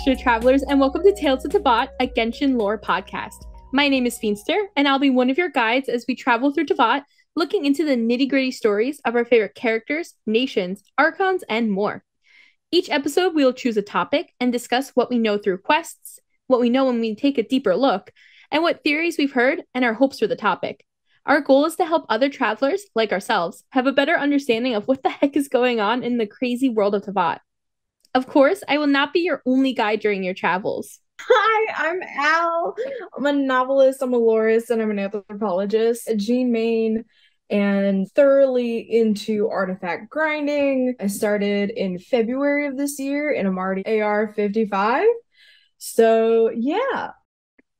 Astra Travelers, and welcome to Tales of Teyvat, a Genshin Lore podcast. My name is Feens, and I'll be one of your guides as we travel through Teyvat, looking into the nitty-gritty stories of our favorite characters, nations, archons, and more. Each episode, we will choose a topic and discuss what we know through quests, what we know when we take a deeper look, and what theories we've heard and our hopes for the topic. Our goal is to help other travelers, like ourselves, have a better understanding of what the heck is going on in the crazy world of Teyvat. Of course, I will not be your only guide during your travels. Hi, I'm Al. I'm a novelist, I'm a lorist, and I'm an anthropologist, a gene main, and thoroughly into artifact grinding. I started in February of this year, and I'm already AR 55. So, yeah.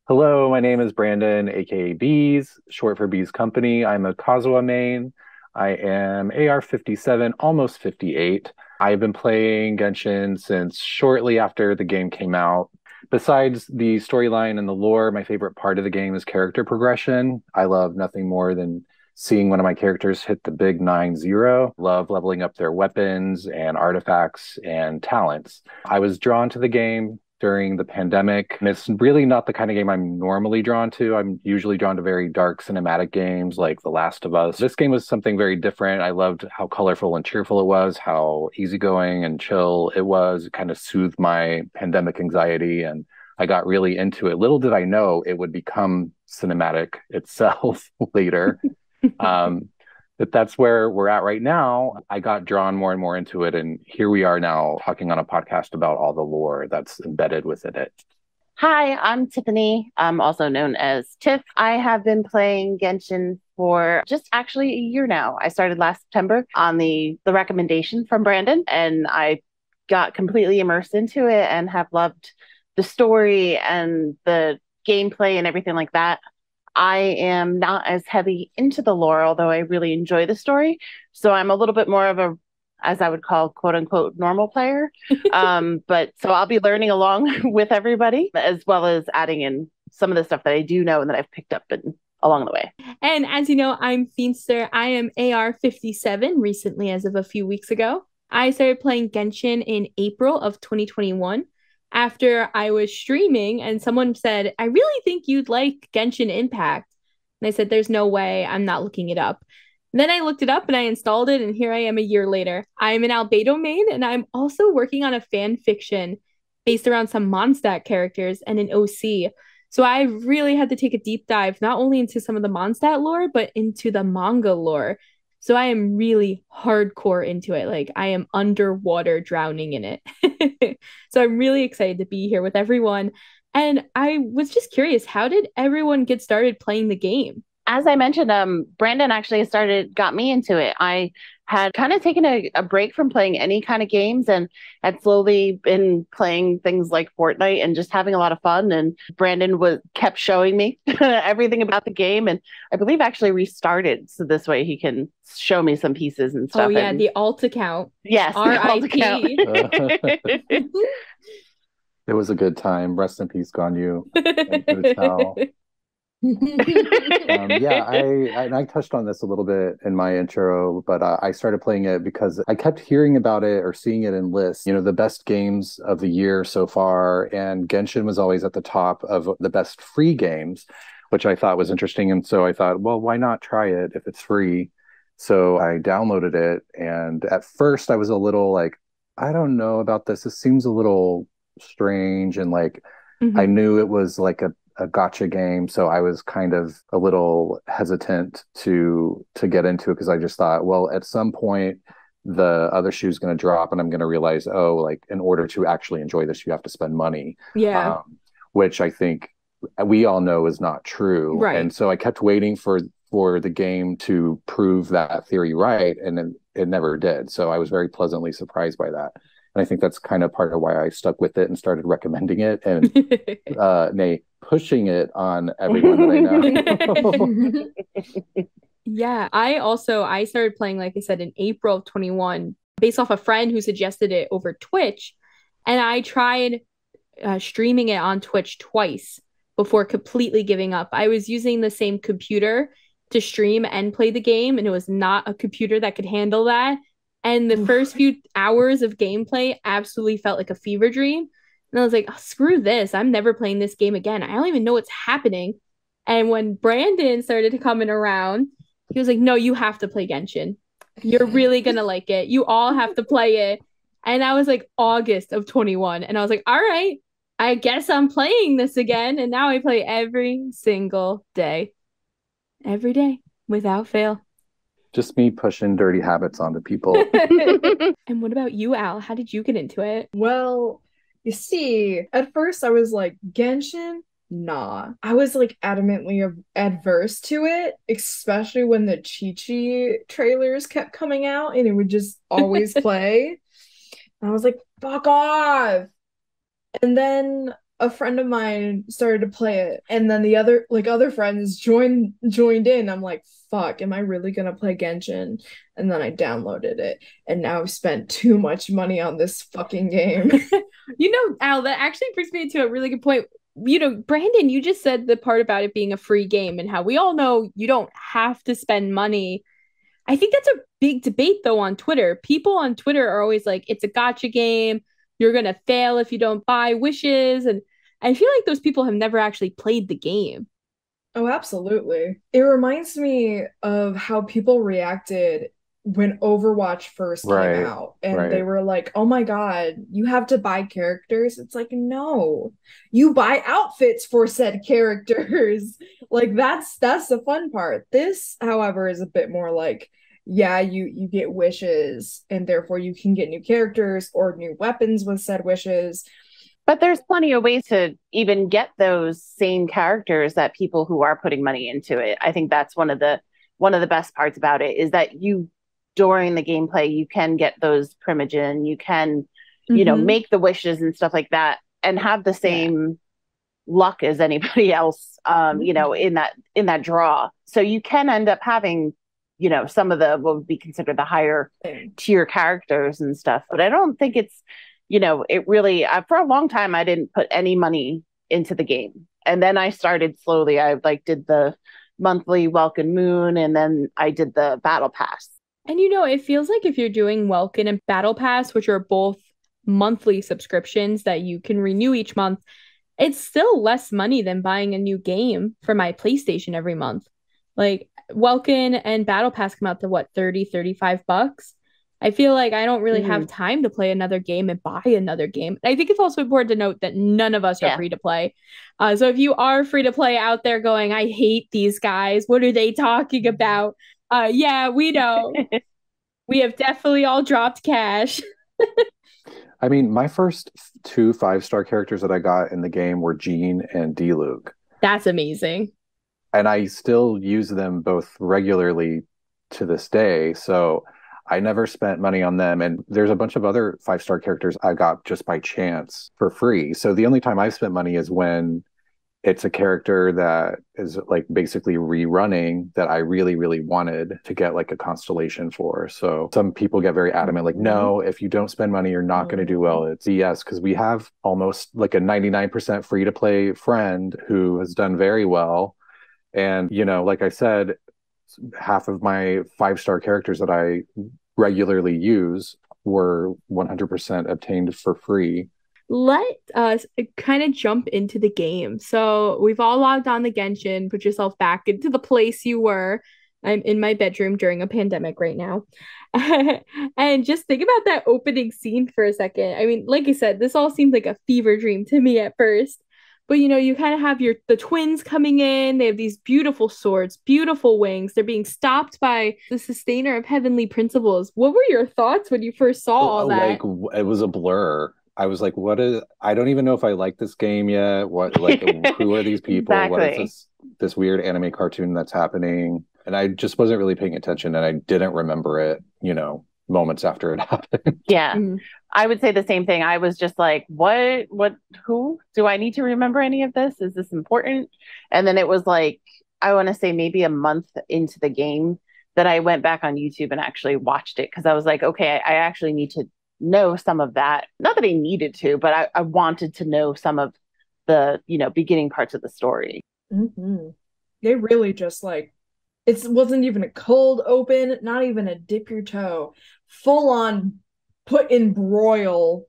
Hello, my name is Brandon, aka Bees, short for Bees Company. I'm a Kazuha main. I am AR 57, almost 58. I've been playing Genshin since shortly after the game came out. Besides the storyline and the lore, my favorite part of the game is character progression. I love nothing more than seeing one of my characters hit the big 9-0. Love leveling up their weapons and artifacts and talents. I was drawn to the game during the pandemic. And it's really not the kind of game I'm normally drawn to. I'm usually drawn to very dark cinematic games like The Last of Us. This game was something very different. I loved how colorful and cheerful it was, how easygoing and chill it was. It kind of soothed my pandemic anxiety, and I got really into it. Little did I know it would become cinematic itself later. But that's where we're at right now. I got drawn more and more into it, and here we are now talking on a podcast about all the lore that's embedded within it. Hi, I'm Tiffany. I'm also known as Tiff. I have been playing Genshin for just actually a year now. I started last September on the recommendation from Brandon, and I got completely immersed into it and have loved the story and the gameplay and everything like that. I am not as heavy into the lore, although I really enjoy the story. So I'm a little bit more of a, as I would call, quote unquote, normal player. But so I'll be learning along with everybody, as well as adding in some of the stuff that I do know and that I've picked up along the way. And as you know, I'm Feenster. I am AR 57 recently, as of a few weeks ago. I started playing Genshin in April of 2021. After I was streaming and someone said, I really think you'd like Genshin Impact. And I said, there's no way, I'm not looking it up. And then I looked it up and I installed it, and here I am a year later. I'm an Albedo main, and I'm also working on a fan fiction based around some Mondstadt characters and an OC. So I really had to take a deep dive, not only into some of the Mondstadt lore, but into the manga lore. So I am really hardcore into it. Like, I am underwater drowning in it. So I'm really excited to be here with everyone. And I was just curious, how did everyone get started playing the game? As I mentioned, Brandon actually got me into it. I had kind of taken a break from playing any kind of games and had slowly been playing things like Fortnite and just having a lot of fun. And Brandon kept showing me everything about the game, and I believe actually restarted so this way he can show me some pieces and stuff. Oh yeah, the alt account. Yes, the alt account. It was a good time. Rest in peace, Ganyu. I touched on this a little bit in my intro, but I started playing it because I kept hearing about it or seeing it in lists, the best games of the year so far, and Genshin was always at the top of the best free games, which I thought was interesting. And so I thought, well, why not try it if it's free? So I downloaded it, and at first I was a little like, I don't know about this. This seems a little strange, and like I knew it was like a gacha game, so I was kind of a little hesitant to get into it, because I just thought, well, at some point the other shoe's going to drop and I'm going to realize, oh, like, in order to actually enjoy this you have to spend money, which I think we all know is not true, right? And so I kept waiting for the game to prove that theory right, and it never did. So I was very pleasantly surprised by that. And I think that's kind of part of why I stuck with it and started recommending it and pushing it on everyone that I know. Yeah, I started playing, like I said, in April of 21, based off a friend who suggested it over Twitch. And I tried streaming it on Twitch twice before completely giving up. I was using the same computer to stream and play the game, and it was not a computer that could handle that. And the first few hours of gameplay absolutely felt like a fever dream. And I was like, oh, screw this. I'm never playing this game again. I don't even know what's happening. And when Brandon started coming around, he was like, no, you have to play Genshin. You're really going to like it. You all have to play it. And that was like August of 21. And I was like, all right, I guess I'm playing this again. And now I play every single day. Every day, without fail. Just me pushing dirty habits onto people. And what about you, Al? How did you get into it? Well, you see, at first I was like, Genshin? Nah. I was like adamantly adverse to it, especially when the Chi-Chi trailers kept coming out and it would just always play. And I was like, fuck off. And then a friend of mine started to play it, and then the other friends joined in. I'm like, fuck, am I really gonna play Genshin? And then I downloaded it, and now I've spent too much money on this fucking game. You know, Al, that actually brings me to a really good point. You know, Brandon, you just said the part about it being a free game and how we all know you don't have to spend money. I think that's a big debate, though, on Twitter. People on Twitter are always like, it's a gotcha game. You're going to fail if you don't buy wishes. And I feel like those people have never actually played the game. Oh, absolutely. It reminds me of how people reacted when Overwatch first came out, and they were like, oh my God, you have to buy characters. It's like, no, you buy outfits for said characters. Like that's the fun part. This, however, is a bit more like, yeah, you get wishes, and therefore you can get new characters or new weapons with said wishes. But there's plenty of ways to even get those same characters that people who are putting money into it. I think that's one of the best parts about it, is that you, during the gameplay, you can get those Primogen, you can, you know, make the wishes and stuff like that, and have the same luck as anybody else, you know, in that draw. So you can end up having, you know, some of the what would be considered the higher tier characters and stuff. But I don't think it's, you know, it really, for a long time, I didn't put any money into the game. And then I started slowly. I like did the monthly Welkin Moon, and then I did the Battle Pass. And, you know, it feels like if you're doing Welkin and Battle Pass, which are both monthly subscriptions that you can renew each month, it's still less money than buying a new game for my PlayStation every month. Like Welkin and Battle Pass come out to what, $30-$35? I feel like I don't really have time to play another game and buy another game. I think it's also important to note that none of us are free to play. So if you are free to play out there going, I hate these guys, what are they talking about? Yeah, we know. We have definitely all dropped cash. I mean, my first 2 5-star characters that I got in the game were Jean and D-Luke. That's amazing. And I still use them both regularly to this day. So I never spent money on them. And there's a bunch of other 5-star characters I got just by chance for free. So the only time I've spent money is when it's a character that is like basically rerunning that I really, really wanted to get like a constellation for. So some people get very adamant, like, no, if you don't spend money, you're not going to do well. It's yes, because we have almost like a 99% free to play friend who has done very well. And, you know, like I said, half of my 5-star characters that I regularly use were 100% obtained for free. Let us kind of jump into the game. So we've all logged on the Genshin, put yourself back into the place you were. I'm in my bedroom during a pandemic right now. And just think about that opening scene for a second. I mean, like I said, this all seemed like a fever dream to me at first. But, you know, you kind of have the twins coming in. They have these beautiful swords, beautiful wings. They're being stopped by the sustainer of heavenly principles. What were your thoughts when you first saw all that? Like, it was a blur. I was like, I don't even know if I like this game yet. What, like, who are these people? Exactly. What is this weird anime cartoon that's happening? And I just wasn't really paying attention, and I didn't remember it, you know, moments after it happened. Yeah. I would say the same thing. I was just like, who do I need to remember any of this? Is this important? And then it was like, I want to say maybe a month into the game that I went back on YouTube and actually watched it, because I was like, okay, I actually need to know some of that. Not that I needed to, but I wanted to know some of the, you know, beginning parts of the story. They really just like, it wasn't even a cold open, not even a dip your toe, full on put in broil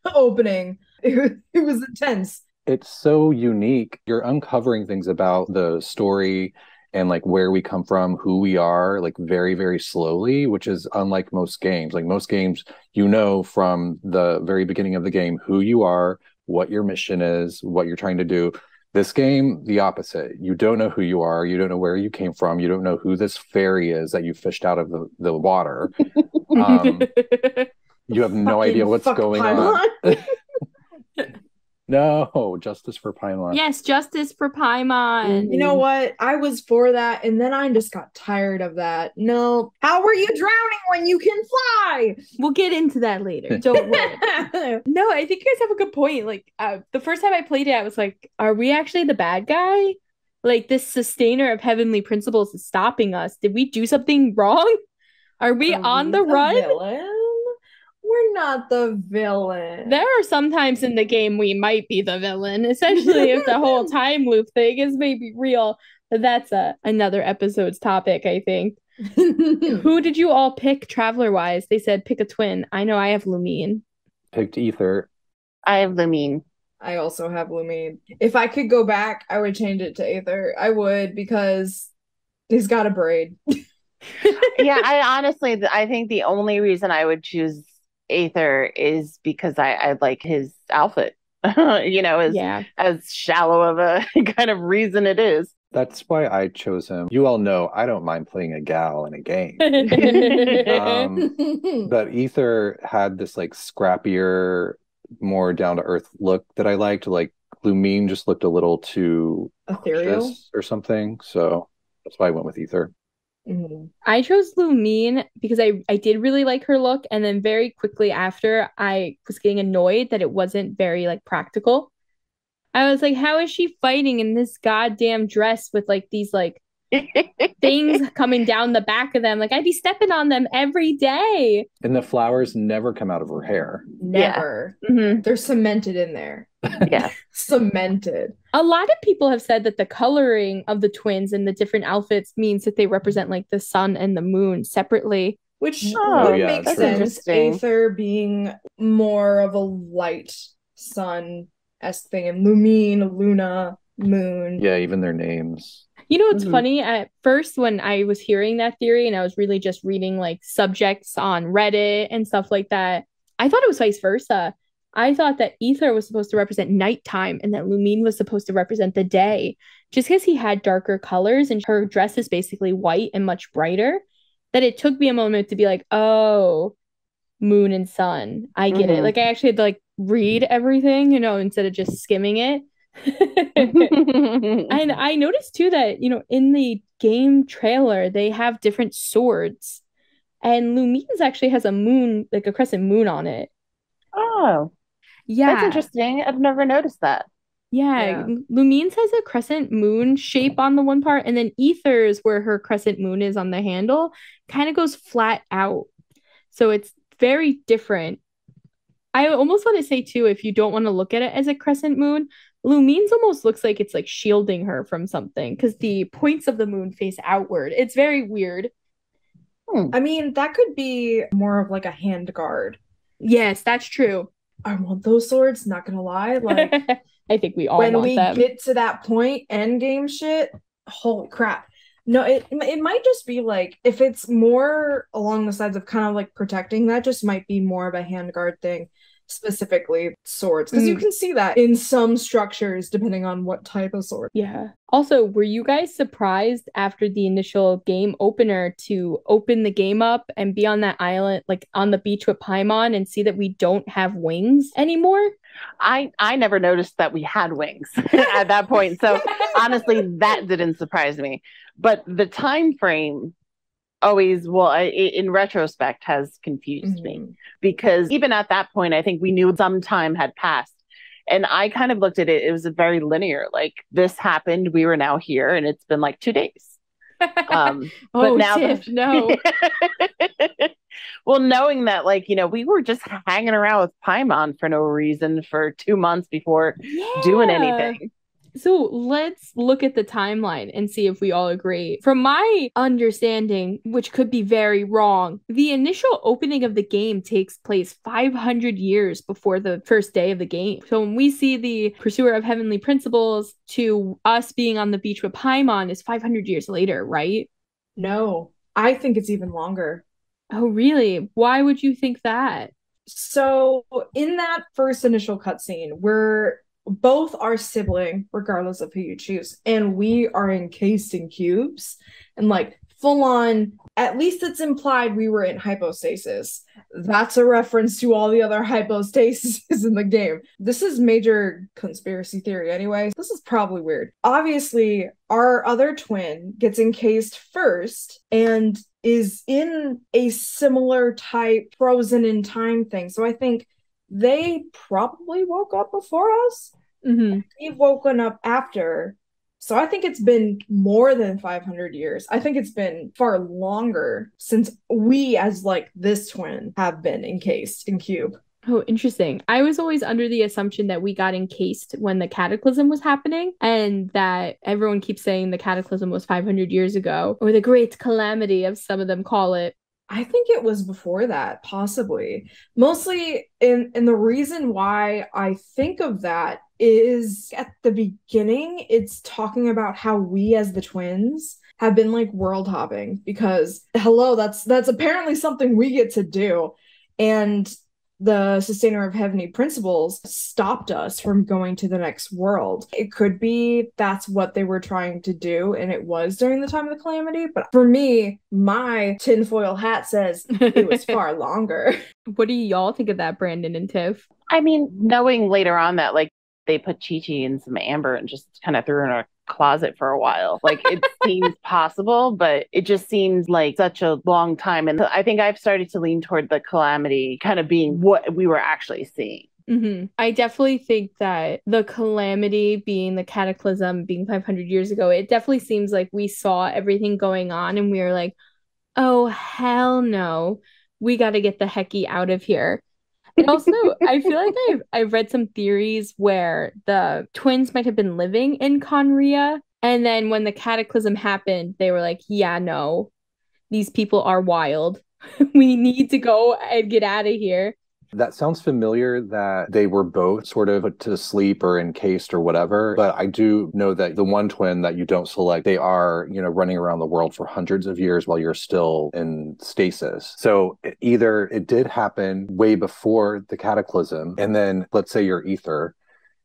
opening. It was intense. It's so unique. You're uncovering things about the story and like where we come from, who we are, like very, very slowly, which is unlike most games. Like most games, you know from the very beginning of the game who you are, what your mission is, what you're trying to do. This game, the opposite. You don't know who you are. You don't know where you came from. You don't know who this fairy is that you fished out of the water. You have no idea what's going on. No, justice for Paimon. Yes, justice for Paimon. You know what? I was for that, and then I just got tired of that. No. How were you drowning when you can fly? We'll get into that later. Don't worry. No, I think you guys have a good point. Like, the first time I played it, I was like, are we actually the bad guy? Like, this sustainer of heavenly principles is stopping us. Did we do something wrong? Are we on the run? Villain? We're not the villain. There are some times in the game we might be the villain, especially if the whole time loop thing is maybe real. But that's another episode's topic, I think. Who did you all pick traveler-wise? They said pick a twin. I know I have Lumine. Picked Ether. I have Lumine. I also have Lumine. If I could go back, I would change it to Aether. I would, because he's got a braid. Yeah, I think the only reason I would choose Aether is because I like his outfit. As shallow of a kind of reason it is. That's why I chose him. You all know I don't mind playing a gal in a game. But Ether had this like scrappier, more down-to-earth look that I liked. Like Lumine just looked a little too ethereal or something. So that's why I went with Ether. Mm-hmm. I chose Lumine because I did really like her look, and then very quickly after I was getting annoyed that it wasn't very like practical. I was like, how is she fighting in this goddamn dress with like these like things coming down the back of them? Like I'd be stepping on them every day. And the flowers never come out of her hair. Never. Yeah. Mm-hmm. They're cemented in there. Yeah. Cemented. A lot of people have said that the coloring of the twins and the different outfits means that they represent like the sun and the moon separately. Which would make that's sense. Aether being more of a light sun-esque thing, and Lumine, Luna, moon. Yeah, even their names. You know, it's funny. At first, when I was hearing that theory and I was really just reading like subjects on Reddit and stuff like that, I thought it was vice versa. I thought that Ether was supposed to represent nighttime and that Lumine was supposed to represent the day, just because he had darker colors and her dress is basically white and much brighter, that it took me a moment to be like, oh, moon and sun. I get it. Like I actually had to like read everything, instead of just skimming it. And I noticed too that, in the game trailer, they have different swords. And Lumine's actually has a moon, like a crescent moon on it. Oh. Yeah. That's interesting. I've never noticed that. Yeah. Lumine's has a crescent moon shape on the one part, and then Ether's, where her crescent moon is on the handle, kind of goes flat out. So it's very different. I almost want to say too, if you don't want to look at it as a crescent moon, Lumine's almost looks like it's like shielding her from something because the points of the moon face outward. It's very weird. I mean, that could be more of like a hand guard. Yes, that's true. I want those swords, not gonna lie. Like I think we all want them. When we get to that point, end game shit, holy crap. No, it might just be like, if it's more along the sides of kind of like protecting, that just might be more of a handguard thing, specifically swords. Because you can see that in some structures, depending on what type of sword. Yeah. Also, were you guys surprised after the initial game opener to open the game up and be on that island, like on the beach with Paimon, and see that we don't have wings anymore? I never noticed that we had wings at that point. So honestly, that didn't surprise me. But the time frame always, in retrospect, has confused me, because even at that point, I think we knew some time had passed. And I kind of looked at it, it was a very linear, like this happened, we were now here, and it's been like 2 days. But now Tiff, no. Well, knowing that, like, we were just hanging around with Paimon for no reason for 2 months before doing anything. So let's look at the timeline and see if we all agree. From my understanding, which could be very wrong, the initial opening of the game takes place 500 years before the first day of the game. So when we see the Pursuer of Heavenly Principles to us being on the beach with Paimon is 500 years later, right? No, I think it's even longer. Oh, really? Why would you think that? So in that first initial cutscene, we're both our sibling, regardless of who you choose, and we are encased in cubes and like full on, at least it's implied we were in hypostasis. That's a reference to all the other hypostases in the game. This is major conspiracy theory anyway. This is probably weird. Obviously, our other twin gets encased first and is in a similar type frozen in time thing. So I think they probably woke up before us. Mm-hmm. We've woken up after. So I think it's been more than 500 years. I think it's been far longer since we, as like this twin, have been encased in cube. Oh, interesting. I was always under the assumption that we got encased when the cataclysm was happening, and that everyone keeps saying the cataclysm was 500 years ago, or the great calamity, as some of them call it. I think it was before that, possibly. Mostly, and the reason why I think of that is at the beginning, it's talking about how we as the twins have been like world hopping because hello, that's apparently something we get to do. And the Sustainer of Heavenly Principles stopped us from going to the next world. It could be that's what they were trying to do, and it was during the time of the calamity. But for me, my tinfoil hat says it was far longer. What do y'all think of that, Brandon and Tiff? I mean, knowing later on that like they put Chi-Chi in some amber and just kind of threw her in a closet for a while. Like it seems possible, but it just seems like such a long time. And I think I've started to lean toward the calamity kind of being what we were actually seeing. Mm-hmm. I definitely think that the calamity being the cataclysm being 500 years ago, it definitely seems like we saw everything going on and we were like, oh, hell no, we got to get the hecky out of here. And also, I feel like I've read some theories where the twins might have been living in Conria, and then when the cataclysm happened, they were like, yeah, no, these people are wild. We need to go and get out of here. That sounds familiar that they were both sort of put to sleep or encased or whatever. But I do know that the one twin that you don't select, they are, running around the world for hundreds of years while you're still in stasis. So either it did happen way before the cataclysm, and then let's say you're Ether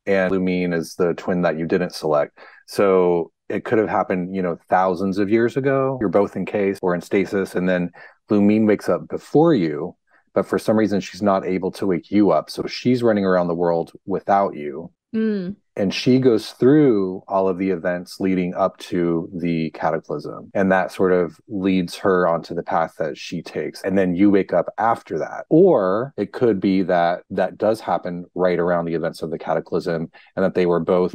and Lumine is the twin that you didn't select. So it could have happened, thousands of years ago. You're both encased or in stasis, and then Lumine wakes up before you. But for some reason, she's not able to wake you up. So she's running around the world without you. Mm. And she goes through all of the events leading up to the cataclysm. And that sort of leads her onto the path that she takes. And then you wake up after that. Or it could be that that does happen right around the events of the cataclysm and that they were both,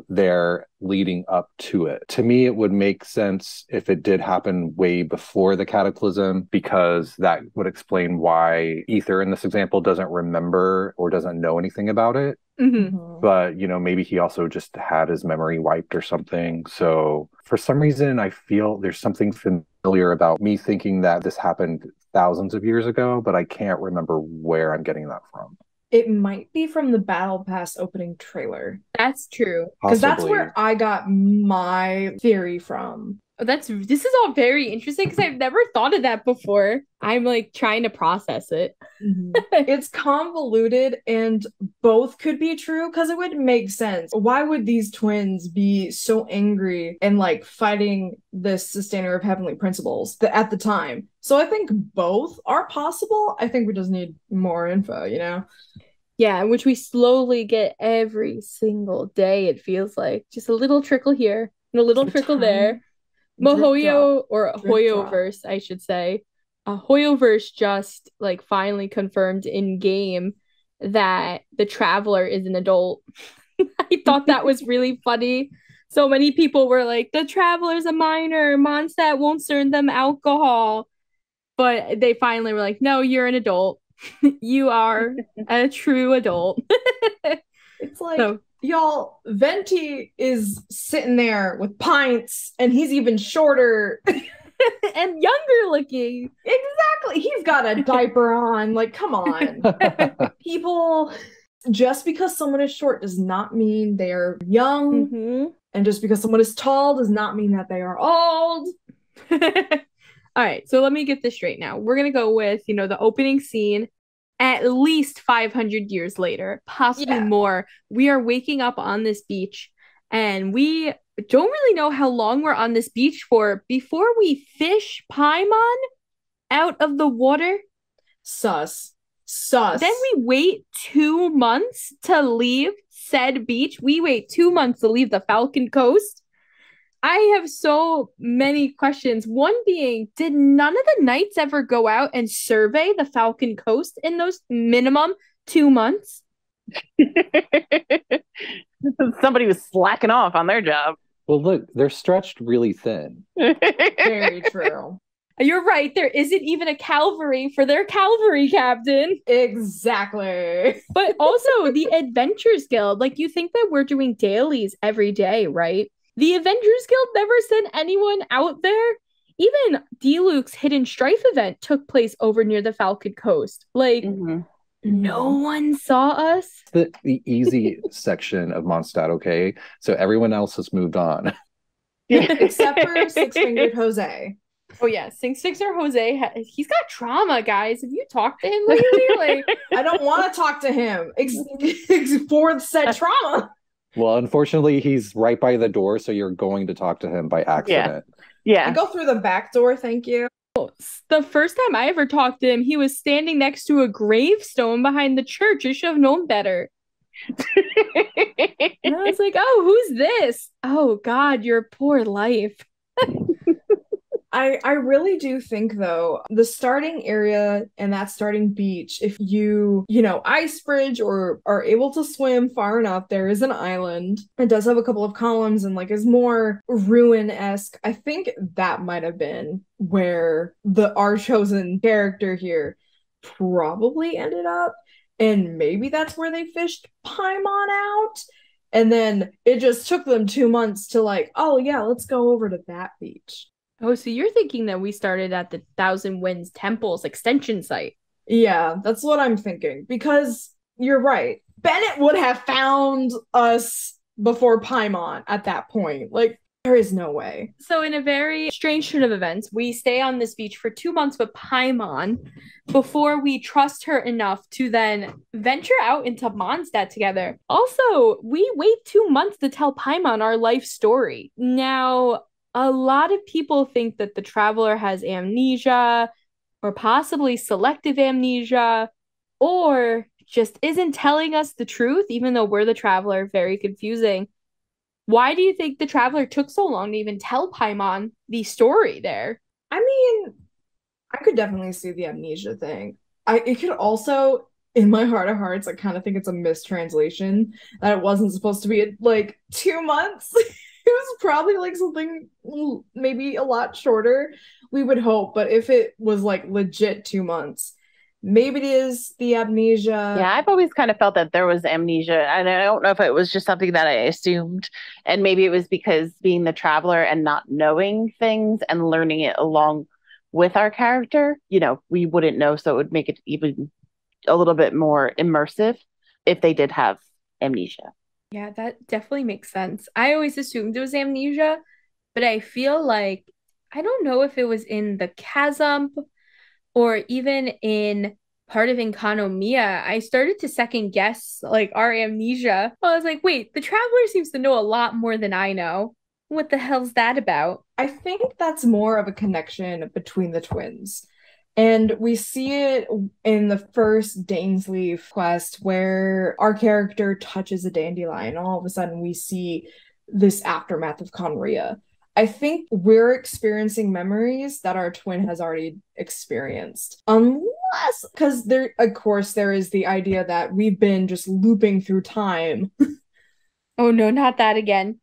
there leading up to it. To me, it would make sense if it did happen way before the cataclysm, because that would explain why Ether in this example doesn't remember or doesn't know anything about it. Mm-hmm. But, maybe he also just had his memory wiped or something. So for some reason, I feel there's something familiar about me thinking that this happened thousands of years ago, but I can't remember where I'm getting that from. It might be from the Battle Pass opening trailer. That's true. Because that's where I got my theory from. This is all very interesting because I've never thought of that before. I'm like trying to process it. Mm-hmm. It's convoluted and both could be true because it would make sense. Why would these twins be so angry and like fighting this Sustainer of Heavenly Principles at the time? So I think both are possible. I think we just need more info, Yeah, which we slowly get every single day, it feels like. Just a little trickle here and a little trickle there. Mohoyo or Hoyoverse, I should say. Hoyoverse just like finally confirmed in game that the Traveler is an adult. I thought that was really funny. So many people were like, the Traveler's a minor. Mondstadt won't serve them alcohol. But they finally were like, no, you're an adult. You are a true adult. It's like Y'all, Venti is sitting there with pints, and he's even shorter. And younger looking. Exactly. He's got a diaper on. Like, come on. People, just because someone is short does not mean they're young. Mm-hmm. And just because someone is tall does not mean that they are old. All right, so let me get this straight now. We're going to go with, the opening scene. At least 500 years later, possibly more, we are waking up on this beach, and we don't really know how long we're on this beach for before we fish Paimon out of the water. Sus. Then we wait 2 months to leave said beach. We wait 2 months to leave the Falcon Coast. I have so many questions. One being, did none of the knights ever go out and survey the Falcon Coast in those minimum 2 months? Somebody was slacking off on their job. Well, look, they're stretched really thin. Very true. You're right. There isn't even a cavalry for their cavalry captain. Exactly. But also the Adventures Guild. Like, you think that we're doing dailies every day, right? The Avengers Guild never sent anyone out there. Even Diluc's Hidden Strife event took place over near the Falcon Coast. Like, no one saw us. The easy section of Mondstadt, okay? So everyone else has moved on. Except for Six-Fingered Jose. Oh, yeah. Six-Fingered Jose, he's got trauma, guys. Have you talked to him lately? Like, I don't want to talk to him for said trauma. Well, unfortunately, he's right by the door, so you're going to talk to him by accident. Yeah. I go through the back door, thank you. The first time I ever talked to him, he was standing next to a gravestone behind the church. I should have known better. And I was like, oh, who's this? Oh, God, your poor life. I really do think, though, the starting area and that starting beach, if you ice bridge or are able to swim far enough, there is an island. It does have a couple of columns and is more ruin-esque. I think that might have been where our chosen character here probably ended up. And maybe that's where they fished Paimon out. And then it just took them 2 months to oh yeah, let's go over to that beach. Oh, so you're thinking that we started at the Thousand Winds Temple's extension site? Yeah, that's what I'm thinking. Because you're right. Bennett would have found us before Paimon at that point. There is no way. So in a very strange turn of events, we stay on this beach for 2 months with Paimon before we trust her enough to then venture out into Mondstadt together. Also, we wait 2 months to tell Paimon our life story. Now, a lot of people think that the Traveler has amnesia, or possibly selective amnesia, or just isn't telling us the truth, even though we're the Traveler. Very confusing. Why do you think the Traveler took so long to even tell Paimon the story there? I mean, I could definitely see the amnesia thing. It could also, in my heart of hearts, I kind of think it's a mistranslation, that it wasn't supposed to be 2 months. It was probably something maybe a lot shorter, we would hope. But if it was legit 2 months, maybe it is the amnesia. Yeah, I've always kind of felt that there was amnesia. And I don't know if it was just something that I assumed. And maybe it was because being the Traveler and not knowing things and learning it along with our character, we wouldn't know. So it would make it even a little bit more immersive if they did have amnesia. Yeah, that definitely makes sense. I always assumed it was amnesia, but I feel I don't know if it was in the chasm or even in part of Enkanomiya. I started to second guess our amnesia. I was like, wait, the Traveler seems to know a lot more than I know. What the hell's that about? I think that's more of a connection between the twins. And we see it in the first Dainsleif quest where our character touches a dandelion. And all of a sudden we see this aftermath of Conria. I think we're experiencing memories that our twin has already experienced. Unless, because there is the idea that we've been just looping through time. Oh no, not that again.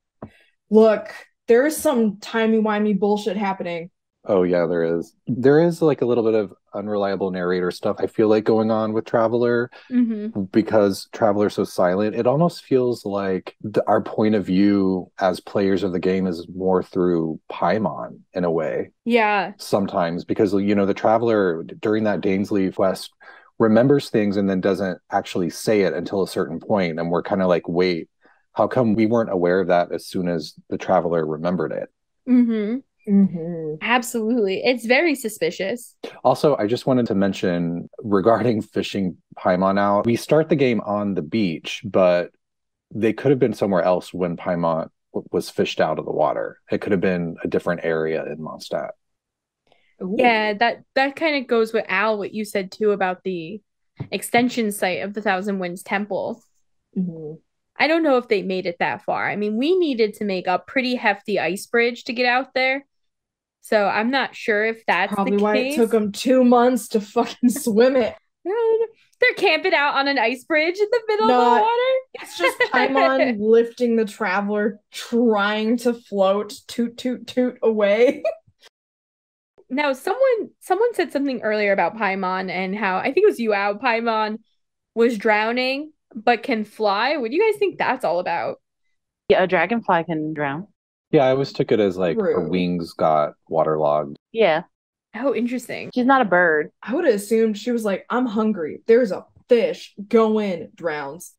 Look, there is some timey-wimey bullshit happening. Oh yeah, there is. There is like a little bit of unreliable narrator stuff I feel like going on with Traveler Mm-hmm. because Traveler's so silent. It almost feels like our point of view as players of the game is more through Paimon in a way Yeah. sometimes because the Traveler during that Dainsley quest remembers things and then doesn't actually say it until a certain point, and we're kind of like, wait, how come we weren't aware of that as soon as the Traveler remembered it? Mm-hmm. Mm-hmm. Absolutely. It's very suspicious. Also, I just wanted to mention regarding fishing Paimon out, we start the game on the beach, but they could have been somewhere else when Paimon was fished out of the water. It could have been a different area in Mondstadt. Ooh. Yeah, that kind of goes with Al, what you said too about the extension site of the Thousand Winds Temple. Mm-hmm. I don't know if they made it that far. I mean, we needed to make a pretty hefty ice bridge to get out there. So I'm not sure if that's Probably the why case. it took them 2 months to fucking swim it. They're camping out on an ice bridge in the middle of the Not- water. It's just Paimon lifting the Traveler, trying to float, toot, toot, toot away. Now, someone said something earlier about Paimon and how, I think it was you, Al, Paimon was drowning but can fly. What do you guys think that's all about? Yeah, a dragonfly can drown. Yeah, I always took it as like her True. wings got waterlogged. Yeah, Oh, interesting. she's not a bird. I would have assumed she was like, I'm hungry. There's a fish. Go in. Drowns.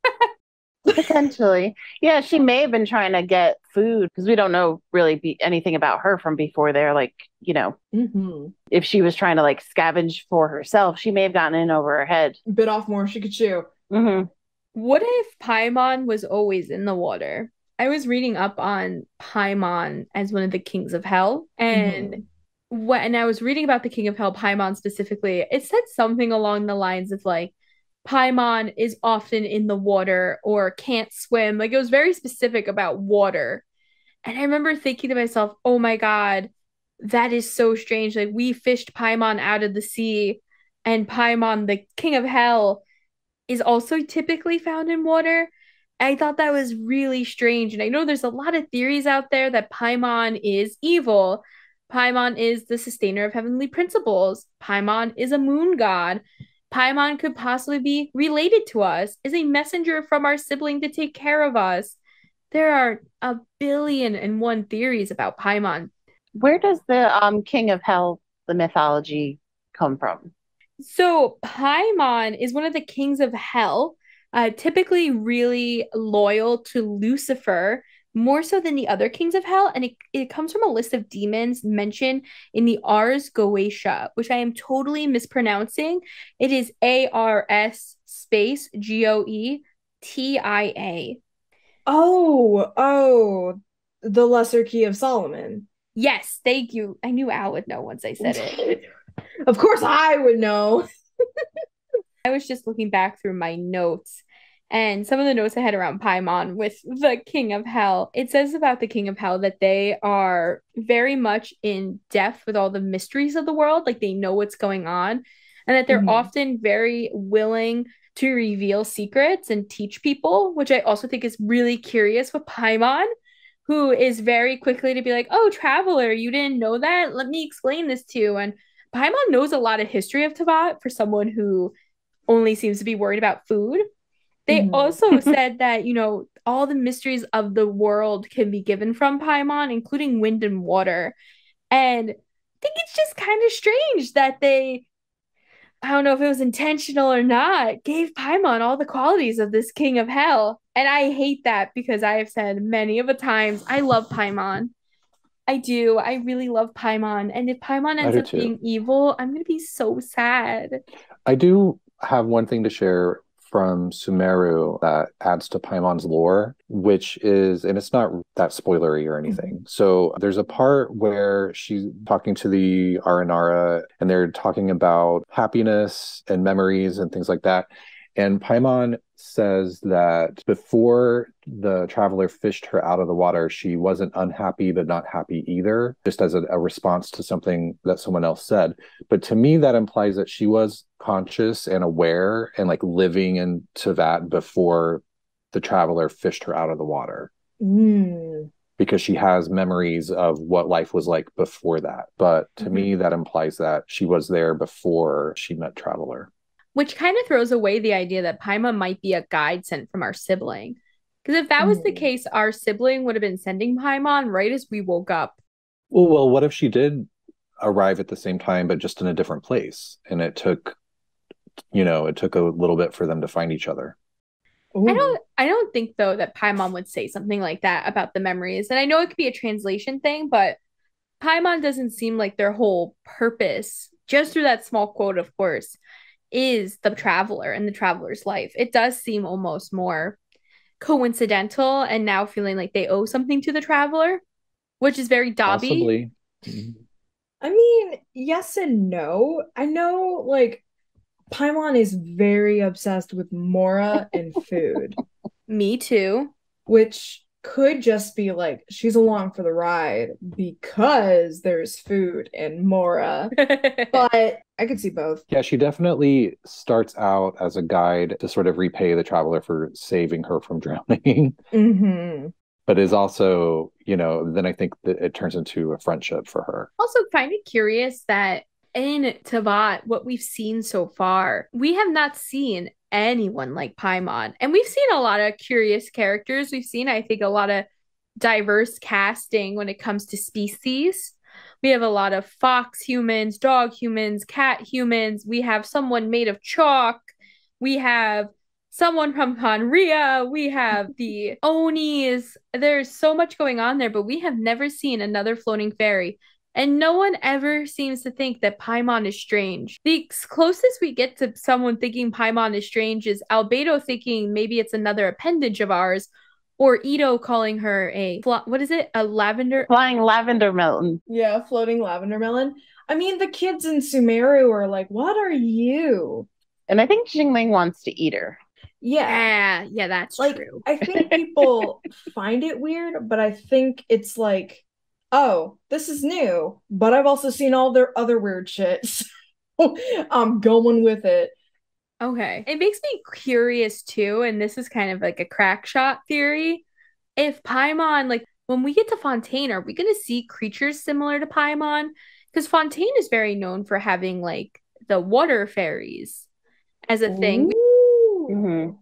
Potentially. Yeah, she may have been trying to get food because we don't know really anything about her from before there. Like, Mm-hmm. if she was trying to like scavenge for herself, she may have gotten in over her head. Bit off more she could chew. Mm-hmm. What if Paimon was always in the water? I was reading up on Paimon as one of the kings of hell, and when I was reading about the king of hell, Paimon specifically, it said something along the lines of like Paimon is often in the water or can't swim. Like it was very specific about water. And I remember thinking to myself, oh my God, that is so strange. Like we fished Paimon out of the sea, and Paimon, the king of hell, is also typically found in water. I thought that was really strange. And I know there's a lot of theories out there that Paimon is evil. Paimon is the sustainer of heavenly principles. Paimon is a moon god. Paimon could possibly be related to us, is a messenger from our sibling to take care of us. There are 1,000,000,001 theories about Paimon. Where does the king of hell, the mythology, come from? So Paimon is one of the kings of hell, typically really loyal to Lucifer, more so than the other kings of hell. And it comes from a list of demons mentioned in the Ars Goetia, which I am totally mispronouncing. It is ARS space GOETIA. Oh, the Lesser Key of Solomon. Yes, thank you. I knew Al would know once I said it. Of course I would know. I was just looking back through my notes, and some of the notes I had around Paimon with the King of Hell. It says about the King of Hell that they are very much in depth with all the mysteries of the world, like they know what's going on, and that they're often very willing to reveal secrets and teach people, which I also think is really curious with Paimon, who is very quickly to be like, oh, Traveler, you didn't know that? Let me explain this to you. And Paimon knows a lot of history of Teyvat for someone who only seems to be worried about food. They also said that, all the mysteries of the world can be given from Paimon, including wind and water. And I think it's just kind of strange that they, I don't know if it was intentional or not, gave Paimon all the qualities of this king of hell. And I hate that because I have said many of the times, I love Paimon. I do. I really love Paimon. And if Paimon ends up being evil, I'm going to be so sad. I do have one thing to share from Sumeru that adds to Paimon's lore, which is, and it's not that spoilery or anything. So there's a part where she's talking to the Aranara and they're talking about happiness and memories and things like that. And Paimon says that before the Traveler fished her out of the water, she wasn't unhappy, but not happy either, just as a response to something that someone else said. But to me, that implies that she was conscious and aware and like living in Teyvat before the Traveler fished her out of the water. because she has memories of what life was like before that. But to me, that implies that she was there before she met Traveler. Which kind of throws away the idea that Paimon might be a guide sent from our sibling. Because if that was the case, our sibling would have been sending Paimon right as we woke up. Well, what if she did arrive at the same time, but just in a different place? And it took a little bit for them to find each other. I don't think though that Paimon would say something like that about the memories. And I know it could be a translation thing, but Paimon doesn't seem like their whole purpose, just through that small quote, of course, is the traveler and the traveler's life. It does seem almost more coincidental and now feeling like they owe something to the traveler, which is very Dobby. Possibly. I mean, yes and no. I know, like, Paimon is very obsessed with Mora and food. Me too. Which could just be like she's along for the ride because there's food and Mora. But I could see both. Yeah, she definitely starts out as a guide to sort of repay the traveler for saving her from drowning. But is also, then I think that it turns into a friendship for her. Also, find it curious that in Teyvat, what we've seen so far, we have not seen anyone like Paimon. And we've seen a lot of curious characters. We've seen, I think, a lot of diverse casting when it comes to species. We have a lot of fox humans, dog humans, cat humans. We have someone made of chalk. We have someone from Conria. We have the Onis. There's so much going on there, but we have never seen another floating fairy. And no one ever seems to think that Paimon is strange. The closest we get to someone thinking Paimon is strange is Albedo thinking maybe it's another appendage of ours, or Ito calling her a flying lavender melon. Yeah, floating lavender melon. I mean, the kids in Sumeru are like, "What are you?" And I think Xingling wants to eat her. Yeah, that's like, true. I think people find it weird, but I think it's like, oh, this is new, but I've also seen all their other weird shit. So I'm going with it. Okay. It makes me curious too, and this is kind of like a crack shot theory. If Paimon, like when we get to Fontaine, are we going to see creatures similar to Paimon? Because Fontaine is very known for having like the water fairies as a thing. True.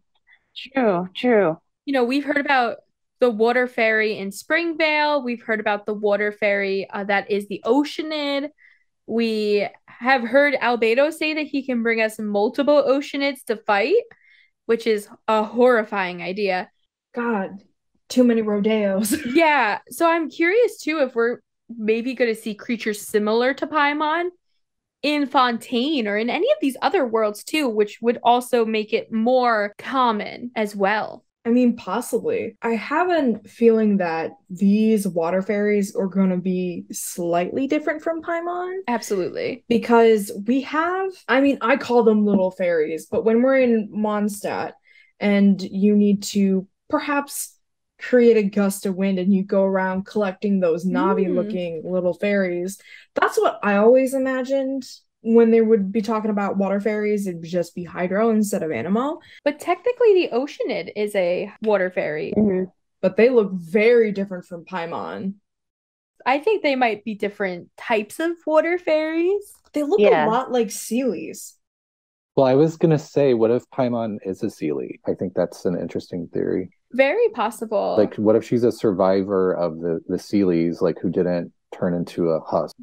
We've heard about the water fairy in Springvale. We've heard about the water fairy that is the Oceanid. We have heard Albedo say that he can bring us multiple Oceanids to fight, which is a horrifying idea. God, too many rodeos. Yeah, so I'm curious too if we're maybe going to see creatures similar to Paimon in Fontaine or in any of these other worlds too, which would also make it more common as well. I mean, possibly. I have a feeling that these water fairies are going to be slightly different from Paimon. Absolutely. Because I call them little fairies, but when we're in Mondstadt and you need to perhaps create a gust of wind and you go around collecting those Navi-looking little fairies, that's what I always imagined. When they would be talking about water fairies, it'd just be Hydro instead of Anemo. But technically, the Oceanid is a water fairy. But they look very different from Paimon. I think they might be different types of water fairies. They look a lot like Seelies. Well, I was going to say, what if Paimon is a Seelie? I think that's an interesting theory. Very possible. Like, what if she's a survivor of the Seelies, like, who didn't turn into a husk?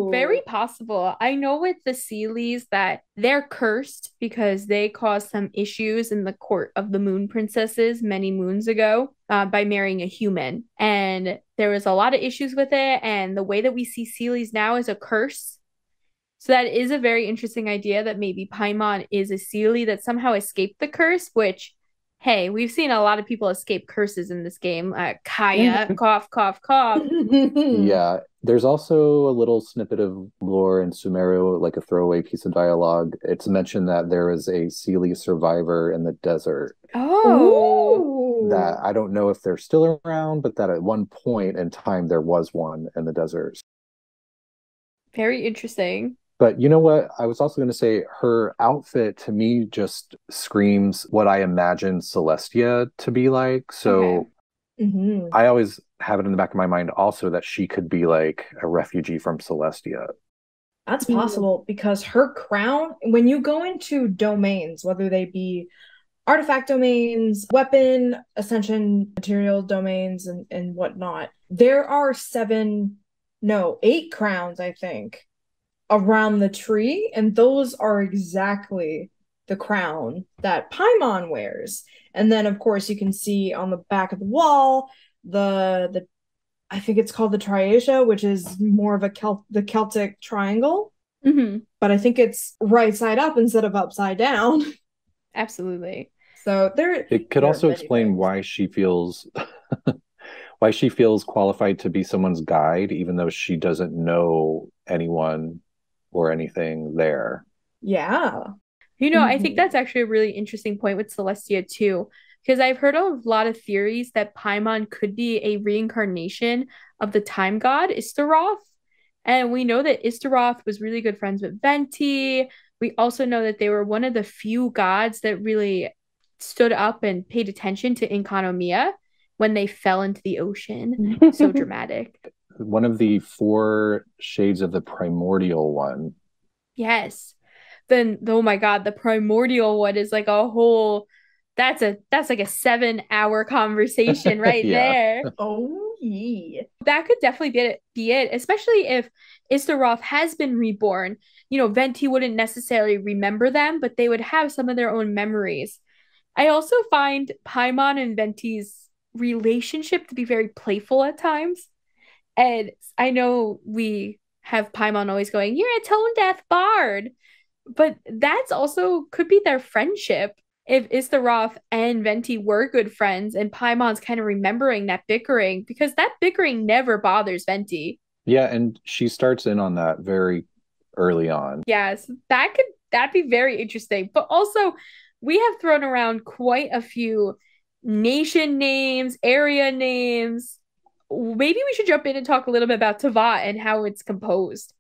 Very possible. I know with the Seelies that they're cursed because they caused some issues in the court of the Moon Princesses many moons ago by marrying a human. And there was a lot of issues with it. And the way that we see Seelies now is a curse. So that is a very interesting idea that maybe Paimon is a Seelie that somehow escaped the curse, which, hey, we've seen a lot of people escape curses in this game. Kaya, cough, cough, cough. Yeah. There's also a little snippet of lore in Sumeru, like a throwaway piece of dialogue. It's mentioned that there is a Seelie survivor in the desert. Oh. That I don't know if they're still around, but that at one point in time there was one in the desert. Very interesting. But you know what? I was also going to say her outfit to me just screams what I imagine Celestia to be like. So I always have it in the back of my mind also that she could be like a refugee from Celestia. That's possible because her crown, when you go into domains, whether they be artifact domains, weapon, ascension, material domains, and whatnot, there are 8 crowns, I think, around the tree, and those are exactly the crown that Paimon wears. And then, of course, you can see on the back of the wall the I think it's called the Triatia, which is more of the Celtic triangle. Mm-hmm. But I think it's right side up instead of upside down. Absolutely. So it could also explain why she feels qualified to be someone's guide, even though she doesn't know anyone or anything there. Yeah. I think that's actually a really interesting point with Celestia too, because I've heard a lot of theories that Paimon could be a reincarnation of the time god Istaroth. And we know that Istaroth was really good friends with Venti. We also know that they were one of the few gods that really stood up and paid attention to Enkanomiya when they fell into the ocean. So dramatic. One of the 4 shades of the primordial one. Yes. Then, oh my God, the primordial one is like a whole, that's like a 7-hour conversation right there. Oh, yeah. That could definitely be it, especially if Istaroth has been reborn. Venti wouldn't necessarily remember them, but they would have some of their own memories. I also find Paimon and Venti's relationship to be very playful at times. And I know we have Paimon always going, "You're a tone deaf bard." But that's also could be their friendship. If Istaroth and Venti were good friends and Paimon's kind of remembering that bickering, because that bickering never bothers Venti. Yeah, and she starts in on that very early on. Yes, that'd be very interesting. But also, we have thrown around quite a few nation names, area names. Maybe we should jump in and talk a little bit about Teyvat and how it's composed.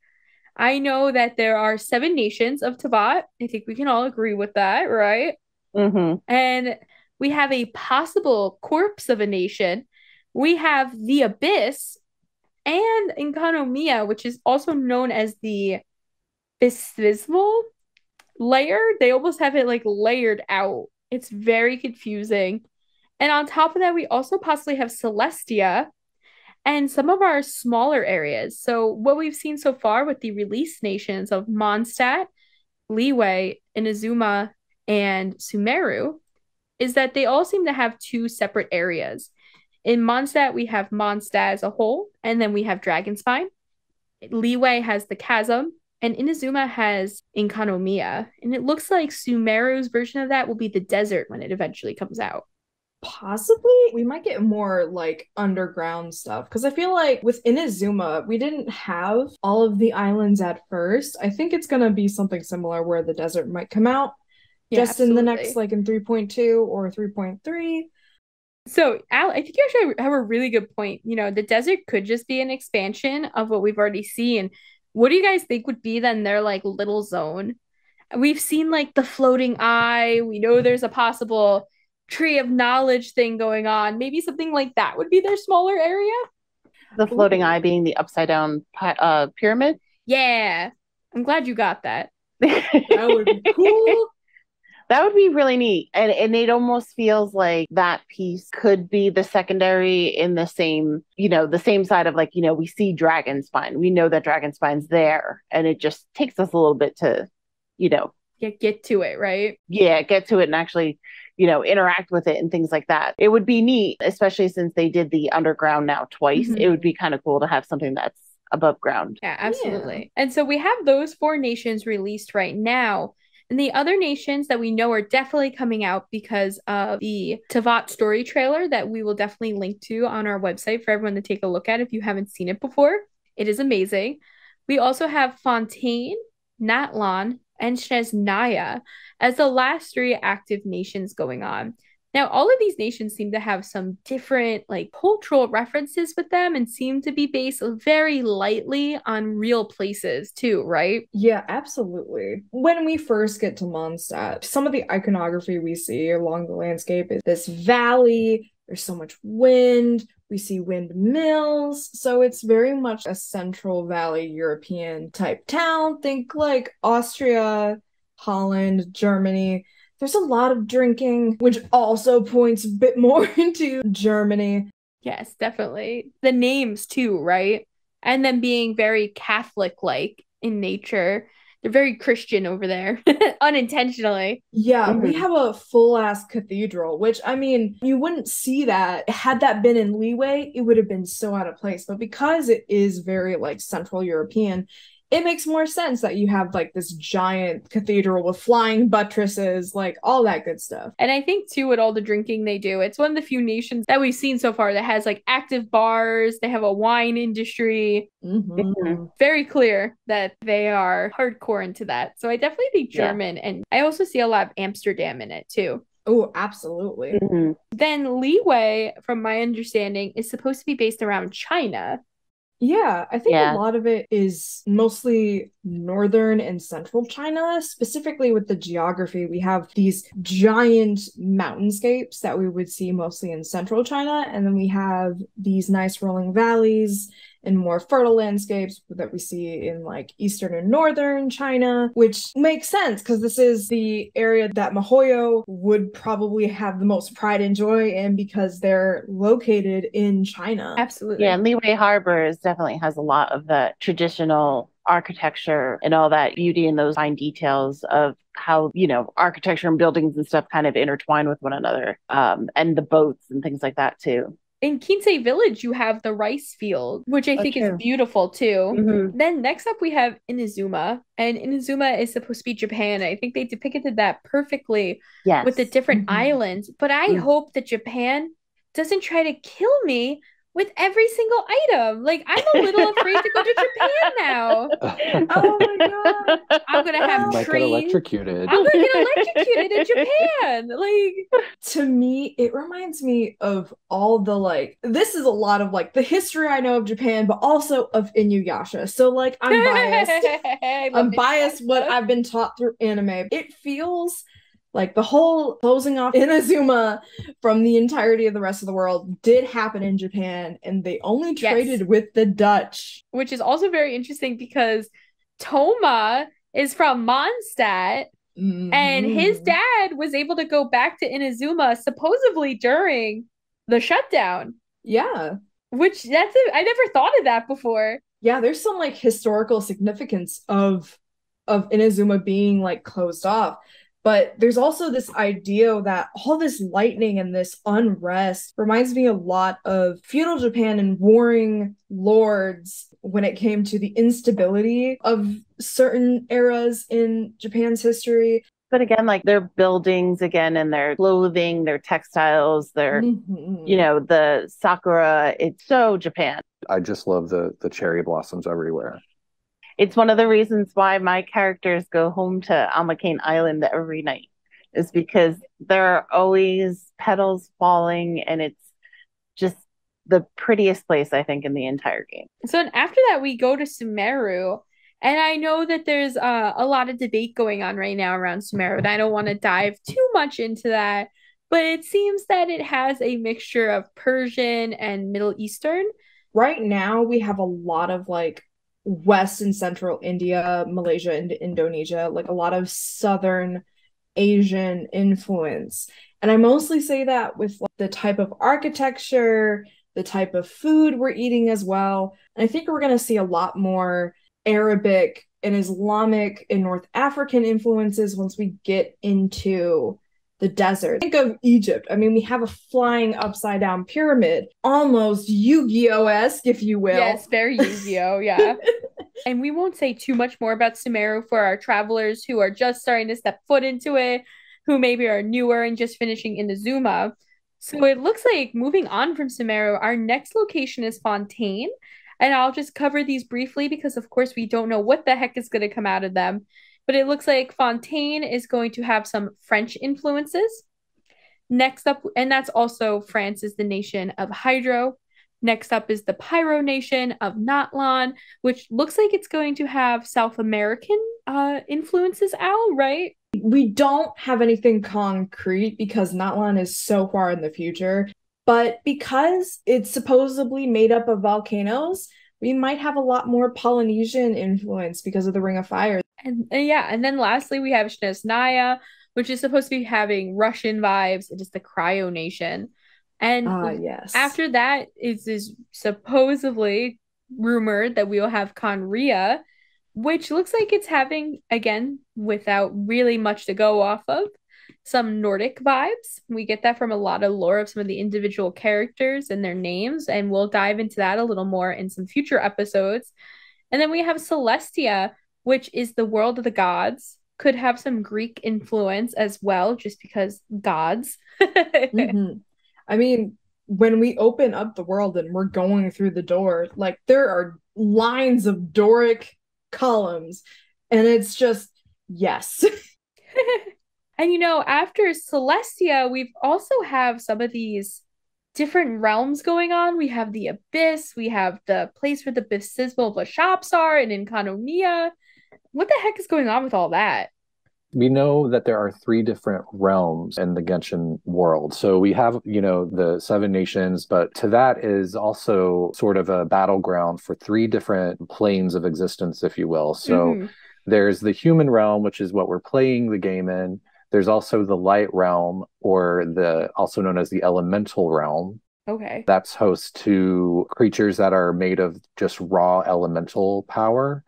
I know that there are 7 nations of Teyvat. I think we can all agree with that, right? Mm-hmm. And we have a possible corpse of a nation. We have the Abyss and Enkanomiya, which is also known as the Bisvismal layer. They almost have it like layered out. It's very confusing. And on top of that, we also possibly have Celestia and some of our smaller areas. So what we've seen so far with the release nations of Mondstadt, Liyue, Inazuma, and Sumeru is that they all seem to have 2 separate areas. In Mondstadt, we have Mondstadt as a whole, and then we have Dragonspine. Liyue has the Chasm, and Inazuma has Enkanomiya. And it looks like Sumeru's version of that will be the desert when it eventually comes out. Possibly we might get more like underground stuff, because I feel like with Inazuma we didn't have all of the islands at first. I think it's gonna be something similar where the desert might come out just in the next, like in 3.2 or 3.3. So Al, I think you actually have a really good point. The desert could just be an expansion of what we've already seen. What do you guys think would be then their like little zone? We've seen like the floating eye. We know there's a possible tree of knowledge thing going on. Maybe something like that would be their smaller area. The floating eye being the upside down pyramid. Yeah, I'm glad you got that. That would be cool. That would be really neat. And it almost feels like that piece could be the secondary in the same, the same side of like, we see Dragonspine. We know that Dragonspine's there. And it just takes us a little bit to, get to it, right? Yeah, get to it and actually, interact with it and things like that. It would be neat, especially since they did the underground now twice. Mm-hmm. It would be kind of cool to have something that's above ground. Yeah, absolutely. Yeah. And so we have those 4 nations released right now. And the other nations that we know are definitely coming out because of the Teyvat story trailer that we will definitely link to on our website for everyone to take a look at if you haven't seen it before. It is amazing. We also have Fontaine, Natlan, and Chesnaya as the last 3 active nations going on. Now, all of these nations seem to have some different like cultural references with them and seem to be based very lightly on real places too, right? Yeah, absolutely. When we first get to Mondstadt, some of the iconography we see along the landscape is this valley There's so much wind. We see windmills. So it's very much a Central Valley European type town. Think like Austria, Holland, Germany. There's a lot of drinking, which also points a bit more into Germany. Yes, definitely. The names too, right? And then being very Catholic-like in nature. They're very Christian over there, unintentionally. Yeah, we have a full-ass cathedral, which, I mean, you wouldn't see that. Had that been in Leeway, it would have been so out of place. But because it is very, like, Central European, it makes more sense that you have, like, this giant cathedral with flying buttresses, like, all that good stuff. And I think, too, with all the drinking they do, it's one of the few nations that we've seen so far that has, like, active bars. They have a wine industry. Very clear that they are hardcore into that. So I definitely think German, and I also see a lot of Amsterdam in it, too. Oh, absolutely. Then Leeway, from my understanding, is supposed to be based around China. Yeah, I think a lot of it is mostly northern and central China, specifically with the geography. We have these giant mountainscapes that we would see mostly in central China, and then we have these nice rolling valleys and more fertile landscapes that we see in like eastern and northern China, which makes sense because this is the area that MiHoYo would probably have the most pride and joy in because they're located in China. Absolutely. Yeah, and Liyue Harbor definitely has a lot of the traditional architecture and all that beauty and those fine details of how, you know, architecture and buildings and stuff kind of intertwine with one another, and the boats and things like that too. In Kinsei Village, you have the rice field, which I think is beautiful too. Then next up, we have Inazuma. And Inazuma is supposed to be Japan. I think they depicted that perfectly with the different islands. But I hope that Japan doesn't try to kill me with every single item. Like, I'm a little afraid to go to Japan now. Oh my god. I'm going to have get electrocuted. I'm going to get electrocuted in Japan. Like, to me, it reminds me of all the, like, this is a lot of, like, the history I know of Japan, but also of Inuyasha. So, like, I'm biased. I'm biased what I've been taught through anime. It feels like the whole closing off Inazuma from the entirety of the rest of the world did happen in Japan, and they only traded with the Dutch. Which is also very interesting because Toma is from Mondstadt, and his dad was able to go back to Inazuma supposedly during the shutdown. Yeah. Which, I never thought of that before. Yeah, there's some, like, historical significance of Inazuma being, like, closed off. But there's also this idea that all this lightning and this unrest reminds me a lot of feudal Japan and warring lords when it came to the instability of certain eras in Japan's history. But again, like their buildings again and their clothing, their textiles, their, you know, the sakura, it's so Japan. I just love the cherry blossoms everywhere. It's one of the reasons why my characters go home to Amakane Island every night, is because there are always petals falling, and it's just the prettiest place, I think, in the entire game. So after that, we go to Sumeru. And I know that there's a lot of debate going on right now around Sumeru, and I don't want to dive too much into that. But it seems that it has a mixture of Persian and Middle Eastern. Right now, we have a lot of, like, West and Central India, Malaysia, and Indonesia, like a lot of Southern Asian influence. And I mostly say that with, like, the type of architecture, the type of food we're eating as well. And I think we're going to see a lot more Arabic and Islamic and North African influences once we get into the desert. Think of Egypt. I mean, we have a flying upside down pyramid, almost Yu-Gi-Oh-esque, if you will. Yes, very Yu-Gi-Oh, yeah. And we won't say too much more about Sumeru for our travelers who are just starting to step foot into it, who maybe are newer and just finishing Inazuma. So it looks like moving on from Sumeru, our next location is Fontaine. And I'll just cover these briefly because, of course, we don't know what the heck is going to come out of them. But it looks like Fontaine is going to have some French influences. Next up, and that's also France is the nation of Hydro. Next up is the Pyro nation of Natlan, which looks like it's going to have South American influences, Al, right? We don't have anything concrete because Natlan is so far in the future. But because it's supposedly made up of volcanoes, we might have a lot more Polynesian influence because of the Ring of Fire. And then lastly, we have Snezhnaya, which is supposed to be having Russian vibes. It is the Cryo Nation. And Yes. after that is supposedly rumored that we will have Conria, which looks like it's having, again, without really much to go off of, some Nordic vibes. We get that from a lot of lore of some of the individual characters and their names, and we'll dive into that a little more in some future episodes. And then we have Celestia, which is the world of the gods. Could have some Greek influence as well, just because gods. Mm-hmm. I mean, when we open up the world and we're going through the door, like there are lines of Doric columns, and it's just, yes. And after Celestia, we've also have some of these different realms going on. We have the Abyss, we have the place where the baptismal shops are in Enconomia. What the heck is going on with all that? We know that there are 3 different realms in the Genshin world. So we have, the 7 nations, but to that is also sort of a battleground for 3 different planes of existence, if you will. So there's the human realm, which is what we're playing the game in. There's also the light realm, or also known as the elemental realm. Okay. That's host to creatures that are made of just raw elemental power.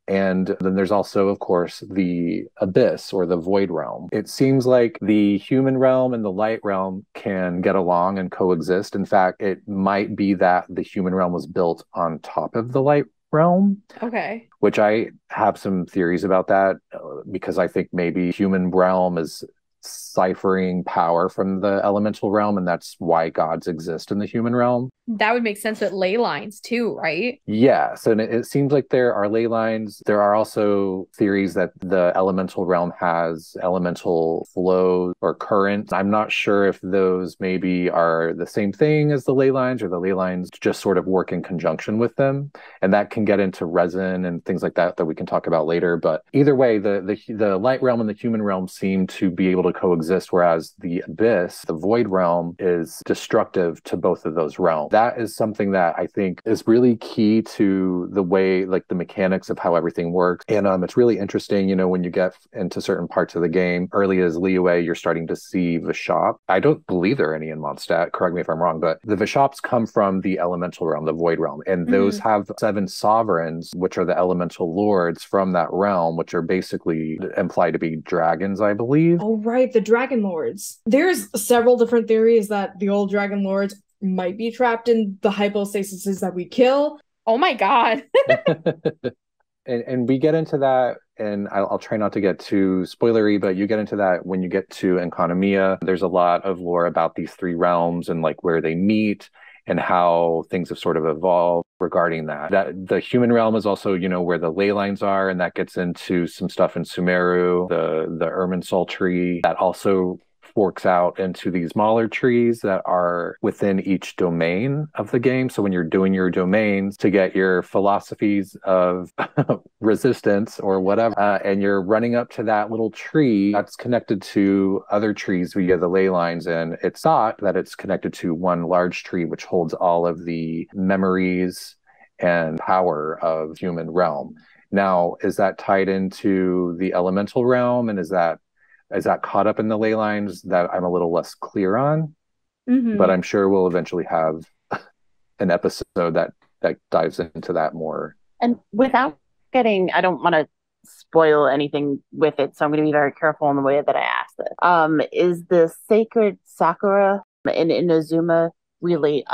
And then there's also, of course, the abyss, or the void realm. It seems like the human realm and the light realm can get along and coexist. In fact, it might be that the human realm was built on top of the light realm. Okay. Which I have some theories about that, because I think maybe human realm is ciphering power from the elemental realm, and that's why gods exist in the human realm. That would make sense with ley lines too, right? Yes, and it seems like there are ley lines. There are also theories that the elemental realm has elemental flow or current. I'm not sure if those maybe are the same thing as the ley lines, or the ley lines just sort of work in conjunction with them. And that can get into resin and things like that we can talk about later. But either way, the light realm and the human realm seem to be able to coexist, whereas the abyss, the void realm, is destructive to both of those realms. That is something that I think is really key to the way, like the mechanics of how everything works. And it's really interesting, when you get into certain parts of the game, early as Liyue, you're starting to see Vishop. I don't believe there are any in Mondstadt, correct me if I'm wrong, but the Vishops come from the elemental realm, the void realm, and those have 7 sovereigns, which are the elemental lords from that realm, which are basically implied to be dragons, I believe. Oh, right, the Dragon Lords. There's several different theories that the old Dragon Lords might be trapped in the hypostases that we kill. Oh my god. and we get into that, and I'll try not to get too spoilery, but you get into that when you get to Enconomia. There's a lot of lore about these 3 realms and like where they meet and how things have sort of evolved regarding that. That the human realm is also, where the ley lines are, and that gets into some stuff in Sumeru, the Irminsul tree, that also forks out into these smaller trees that are within each domain of the game. So when you're doing your domains to get your philosophies of resistance or whatever, and you're running up to that little tree that's connected to other trees via the ley lines, and it's thought that it's connected to one large tree which holds all of the memories and power of human realm. Now, is that tied into the elemental realm, and is that caught up in the ley lines? That I'm a little less clear on, but I'm sure we'll eventually have an episode that dives into that more. And without I don't want to spoil anything with it, so I'm going to be very careful in the way that I ask it. Is the sacred Sakura in Inazuma really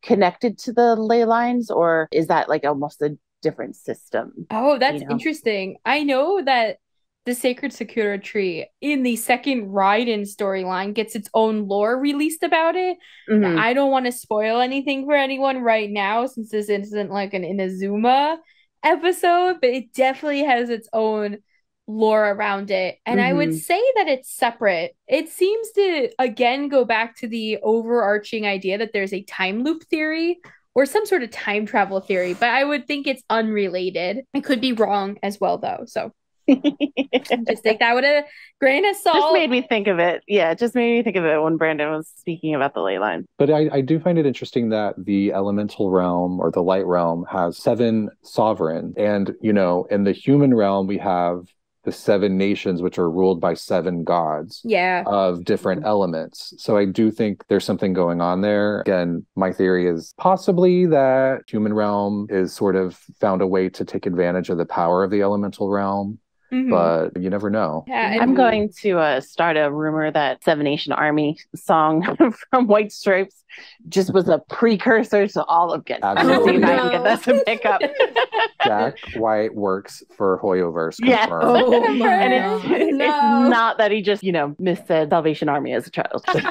connected to the ley lines, or is that like almost a different system? Oh, that's interesting. I know that the Sacred Sakura tree in the second Raiden storyline gets its own lore released about it. I don't want to spoil anything for anyone right now, since this isn't like an Inazuma episode, but it definitely has its own lore around it. And I would say that it's separate. It seems to, again, go back to the overarching idea that there's a time loop theory or some sort of time travel theory, but I would think it's unrelated. I could be wrong as well, though, so... Just take that with a grain of salt. Just made me think of it. Yeah, it just made me think of it when Brandon was speaking about the ley line. But I do find it interesting that the elemental realm or the light realm has 7 sovereign. And, in the human realm, we have the 7 nations, which are ruled by 7 gods of different elements. So I do think there's something going on there. Again, my theory is possibly that human realm is sort of found a way to take advantage of the power of the elemental realm. But you never know. Yeah, I'm going to start a rumor that Seven Nation Army song from White Stripes just was a precursor to all of Genshin. I'm going to see if I can get that to pick up. Jack White works for Hoyoverse. Yes. And it's No. not that he just, missaid Salvation Army as a child, which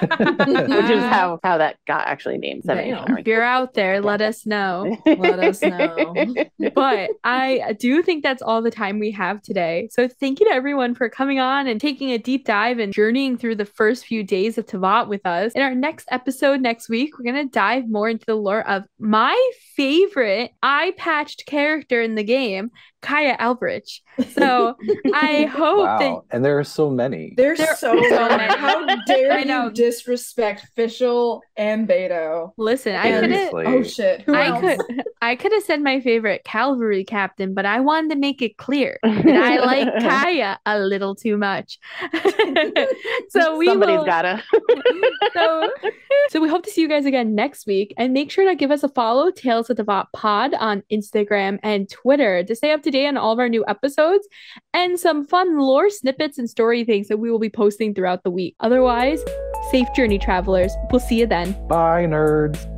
is how that got actually named Seven Nation Army. If you're out there, let us know. Let us know. But I do think that's all the time we have today. So thank you to everyone for coming on and taking a deep dive and journeying through the first few days of Teyvat with us. In our next episode next week, we're going to dive more into the lore of my favorite eye-patched character in the game, Kaya Albrich. So I hope that... And there are so many. There's so many. How dare know. you disrespect Fischl and Beto? Listen, I could have... Oh shit. Who else? I could have said my favorite cavalry captain, but I wanted to make it clear that I like Kaya a little too much. So somebody's gotta. So we hope to see you guys again next week, and make sure to give us a follow, Tales of Teyvat Pod, on Instagram and Twitter to stay up to date on all of our new episodes and some fun lore snippets and story things that we will be posting throughout the week. Otherwise, safe journey, travelers. We'll see you then. Bye, nerds.